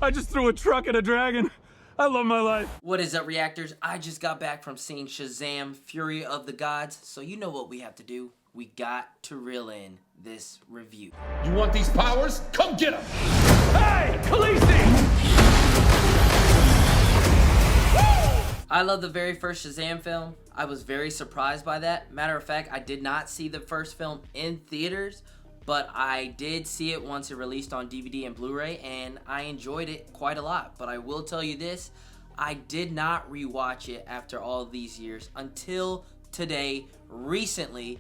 I just threw a truck at a dragon. I love my life. What is up, reactors? I just got back from seeing Shazam, Fury of the Gods, so you know what we have to do. We got to reel in this review. You want these powers? Come get them! Hey, Khaleesi! I love the very first Shazam film. I was very surprised by that. Matter of fact, I did not see the first film in theaters, but I did see it once it released on DVD and Blu-ray, and I enjoyed it quite a lot. But I will tell you this, I did not rewatch it after all these years until today, recently,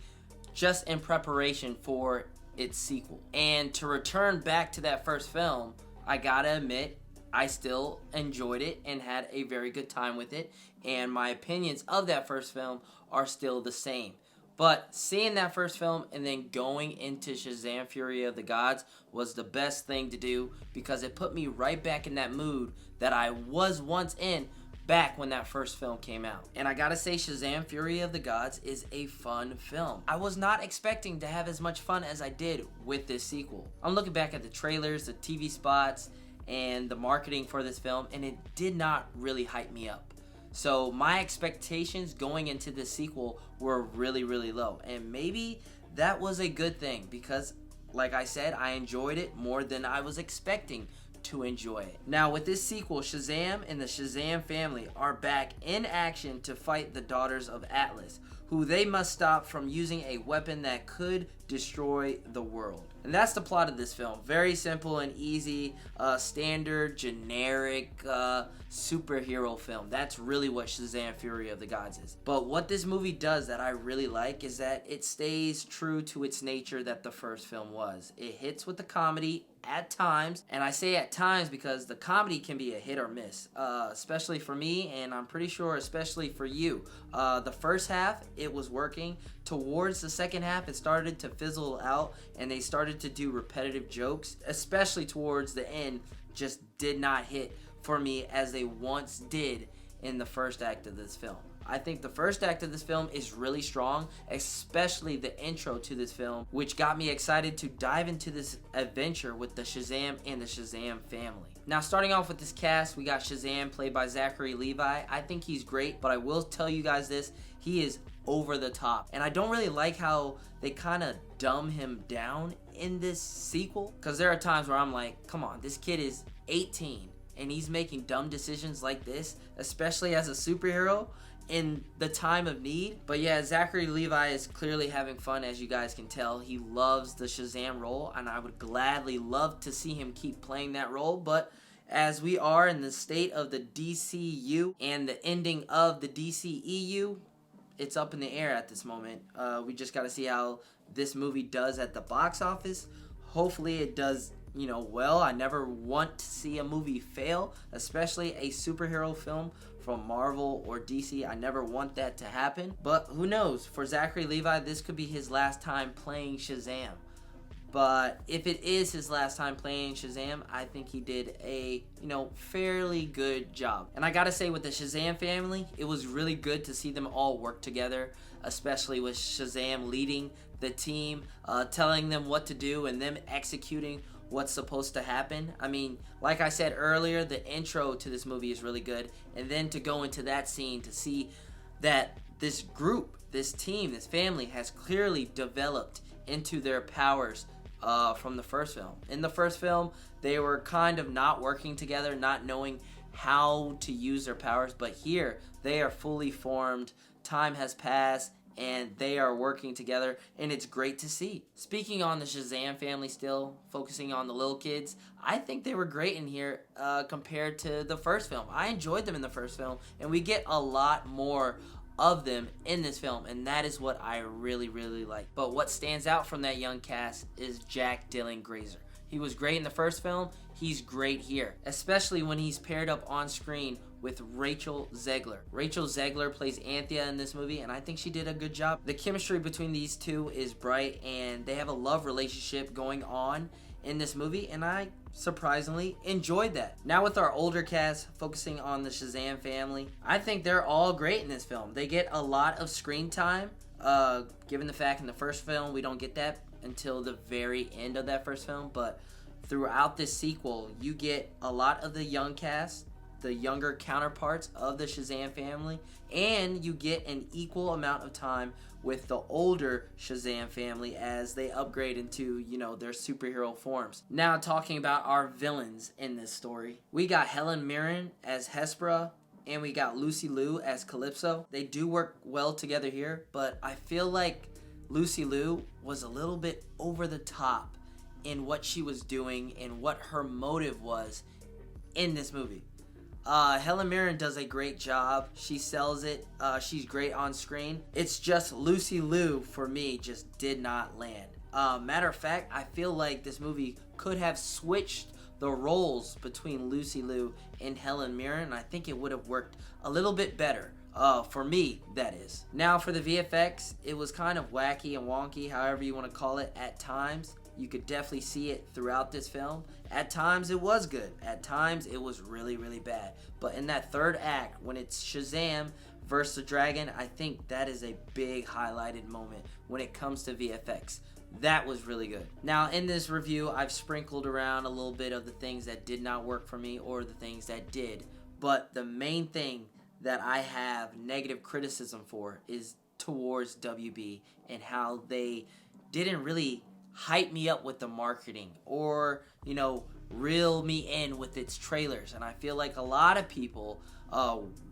just in preparation for its sequel. And to return back to that first film, I gotta admit, I still enjoyed it and had a very good time with it, and my opinions of that first film are still the same. But seeing that first film and then going into Shazam Fury of the Gods was the best thing to do, because it put me right back in that mood that I was once in back when that first film came out. And I gotta say, Shazam Fury of the Gods is a fun film. I was not expecting to have as much fun as I did with this sequel. I'm looking back at the trailers, the TV spots, and the marketing for this film, and it did not really hype me up. So my expectations going into this sequel were really, really low. And maybe that was a good thing, because like I said, I enjoyed it more than I was expecting to enjoy it. Now with this sequel, Shazam and the Shazam family are back in action to fight the Daughters of Atlas, who they must stop from using a weapon that could destroy the world. And that's the plot of this film. Very simple and easy, standard, generic superhero film. That's really what Shazam Fury of the Gods is. But what this movie does that I really like is that it stays true to its nature that the first film was. It hits with the comedy at times, and I say at times because the comedy can be a hit or miss, especially for me, and I'm pretty sure especially for you. The first half, it was working. Towards the second half, it started to fizzle out, and they started to do repetitive jokes, especially towards the end, just did not hit for me as they once did in the first act of this film. I think the first act of this film is really strong, especially the intro to this film, which got me excited to dive into this adventure with the Shazam and the Shazam family. Now, starting off with this cast, we got Shazam played by Zachary Levi. I think he's great, but I will tell you guys this, he is over the top. And I don't really like how they kind of dumb him down in this sequel, because there are times where I'm like, come on, this kid is 18 and he's making dumb decisions like this, especially as a superhero in the time of need. But yeah, Zachary Levi is clearly having fun, as you guys can tell. He loves the Shazam role, and I would gladly love to see him keep playing that role. But as we are in the state of the DCU and the ending of the DCEU, it's up in the air at this moment. We just got to see how this movie does at the box office. Hopefully it does, well. I never want to see a movie fail, especially a superhero film from Marvel or DC. I never want that to happen. But who knows? For Zachary Levi, this could be his last time playing Shazam. But if it is his last time playing Shazam, I think he did a, fairly good job. And I gotta say, with the Shazam family, it was really good to see them all work together, especially with Shazam leading the team, telling them what to do and them executing what's supposed to happen. I mean, like I said earlier, the intro to this movie is really good. And then to go into that scene to see that this group, this team, this family has clearly developed into their powers from the first film. In the first film, they were kind of not working together, not knowing how to use their powers. But here, they are fully formed. Time has passed, and they are working together, and it's great to see. Speaking on the Shazam family still, focusing on the little kids, I think they were great in here compared to the first film. I enjoyed them in the first film, and we get a lot more of them in this film, and that is what I really, really like. But what stands out from that young cast is Jack Dylan Grazer. He was great in the first film, he's great here, especially when he's paired up on screen with Rachel Zegler. Rachel Zegler plays Anthea in this movie, and I think she did a good job. The chemistry between these two is bright, and they have a love relationship going on in this movie, and I surprisingly enjoyed that. Now with our older cast, focusing on the Shazam family, I think they're all great in this film. They get a lot of screen time, given the fact in the first film we don't get that until the very end of that first film, but throughout this sequel, you get a lot of the young cast, the younger counterparts of the Shazam family, and you get an equal amount of time with the older Shazam family as they upgrade into, their superhero forms. Now, talking about our villains in this story, we got Helen Mirren as Hespera, and we got Lucy Liu as Calypso. They do work well together here, but I feel like Lucy Liu was a little bit over the top in what she was doing and what her motive was in this movie. Helen Mirren does a great job. She sells it. She's great on screen. It's just Lucy Liu, for me, just did not land. Matter of fact, I feel like this movie could have switched the roles between Lucy Liu and Helen Mirren. I think it would have worked a little bit better. For me, that is. Now, for the VFX, it was kind of wacky and wonky, however you want to call it, at times. You could definitely see it throughout this film. At times it was good. At times it was really, really bad. But in that third act, when it's Shazam versus the dragon, I think that is a big highlighted moment when it comes to VFX. That was really good. Now, in this review, I've sprinkled around a little bit of the things that did not work for me or the things that did. But the main thing that I have negative criticism for is towards WB and how they didn't really hype me up with the marketing or, reel me in with its trailers. And I feel like a lot of people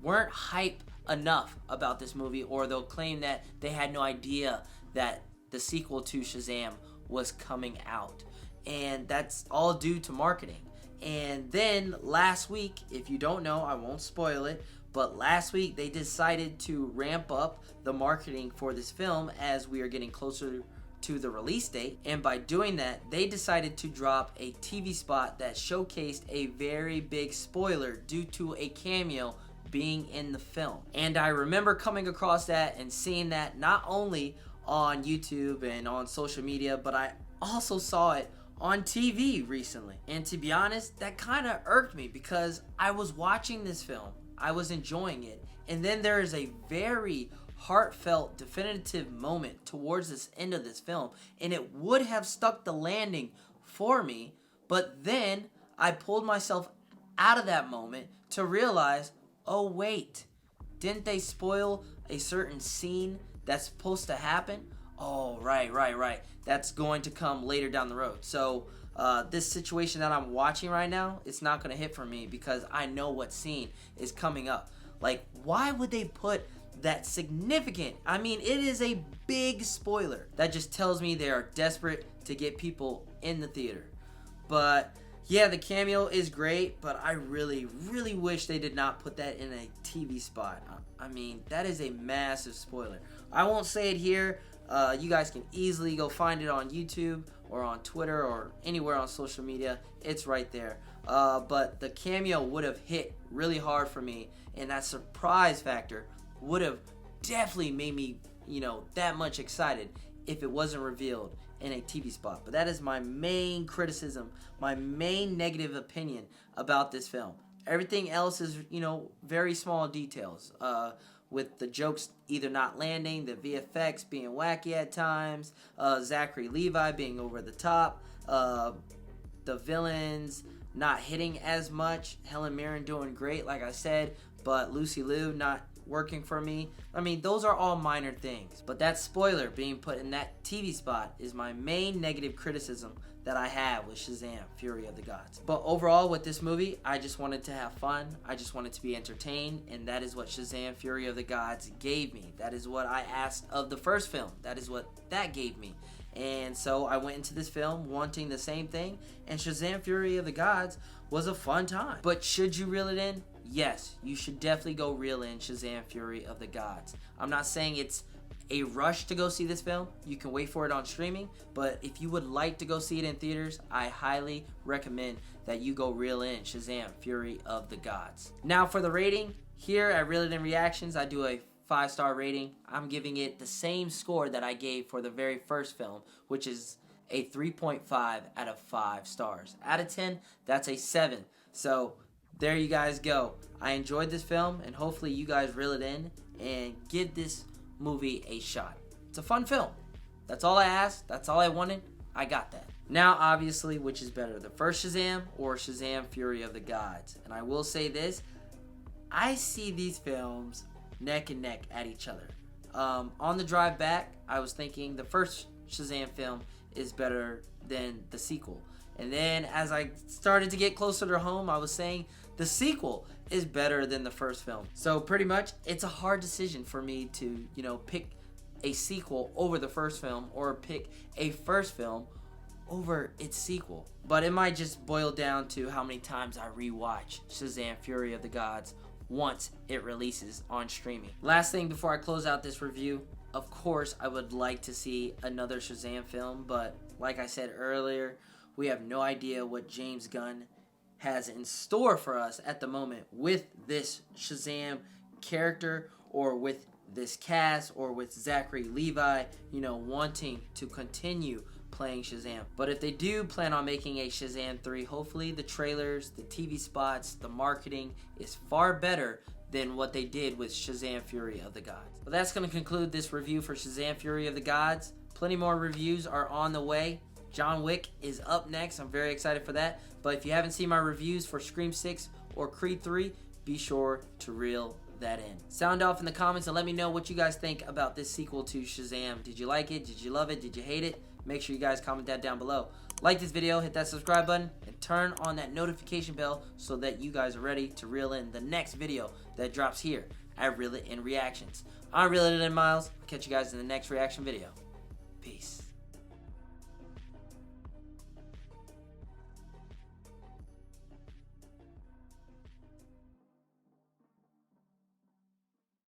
weren't hype enough about this movie, or they'll claim that they had no idea that the sequel to Shazam was coming out. And that's all due to marketing. And then last week, if you don't know, I won't spoil it, but last week they decided to ramp up the marketing for this film as we are getting closer to the release date, and by doing that, they decided to drop a TV spot that showcased a very big spoiler due to a cameo being in the film. And I remember coming across that and seeing that not only on YouTube and on social media, but I also saw it on TV recently. And to be honest, that kind of irked me because I was watching this film, I was enjoying it, and then there is a very heartfelt, definitive moment towards this end of this film, and it would have stuck the landing for me, but then I pulled myself out of that moment to realize, oh wait, didn't they spoil a certain scene that's supposed to happen? Oh, right. That's going to come later down the road. So this situation that I'm watching right now, it's not going to hit for me because I know what scene is coming up. Like, why would they put that significant? I mean, it is a big spoiler. That just tells me they are desperate to get people in the theater. But yeah, the cameo is great, but I really, really wish they did not put that in a TV spot. I mean, that is a massive spoiler. I won't say it here. You guys can easily go find it on YouTube or on Twitter or anywhere on social media. It's right there. But the cameo would have hit really hard for me, and that surprise factor would have definitely made me, that much excited if it wasn't revealed in a TV spot. But that is my main criticism, my main negative opinion about this film. Everything else is, very small details. With the jokes either not landing, the VFX being wacky at times, Zachary Levi being over the top, the villains not hitting as much, Helen Mirren doing great, like I said, but Lucy Liu not working for me. I mean, those are all minor things, but that spoiler being put in that TV spot is my main negative criticism that I have with Shazam, Fury of the Gods. But overall, with this movie, I just wanted to have fun. I just wanted to be entertained, and that is what Shazam, Fury of the Gods gave me. That is what I asked of the first film. That is what that gave me. And so I went into this film wanting the same thing, and Shazam, Fury of the Gods was a fun time. But should you reel it in? Yes, you should definitely go reel in Shazam, Fury of the Gods. I'm not saying it's a rush to go see this film. You can wait for it on streaming, but if you would like to go see it in theaters, I highly recommend that you go reel in Shazam, Fury of the Gods. Now for the rating, here at Reel It In Reactions, I do a 5-star rating. I'm giving it the same score that I gave for the very first film, which is a 3.5 out of 5 stars. Out of 10, that's a 7. So there you guys go. I enjoyed this film, and hopefully you guys reel it in and give this movie a shot. It's a fun film. That's all I asked. That's all I wanted. I got that. Now, obviously, which is better, the first Shazam or Shazam Fury of the Gods? And I will say this, I see these films neck and neck at each other. On the drive back, I was thinking the first Shazam film is better than the sequel. And then as I started to get closer to home, I was saying the sequel is better than the first film. So pretty much, it's a hard decision for me to, pick a sequel over the first film or pick a first film over its sequel. But it might just boil down to how many times I rewatch Shazam Fury of the Gods once it releases on streaming. Last thing before I close out this review, of course I would like to see another Shazam film, but like I said earlier, we have no idea what James Gunn has in store for us at the moment with this Shazam character or with this cast or with Zachary Levi, wanting to continue playing Shazam. But if they do plan on making a Shazam 3, hopefully the trailers, the TV spots, the marketing is far better than what they did with Shazam Fury of the Gods. But that's going to conclude this review for Shazam Fury of the Gods. Plenty more reviews are on the way. John Wick is up next. I'm very excited for that. But if you haven't seen my reviews for Scream 6 or Creed 3, be sure to reel that in. Sound off in the comments and let me know what you guys think about this sequel to Shazam. Did you like it? Did you love it? Did you hate it? Make sure you guys comment that down below. Like this video, hit that subscribe button, and turn on that notification bell so that you guys are ready to reel in the next video that drops here at Reel It In Reactions. I'm Reel It In Miles. I'll catch you guys in the next reaction video. Peace.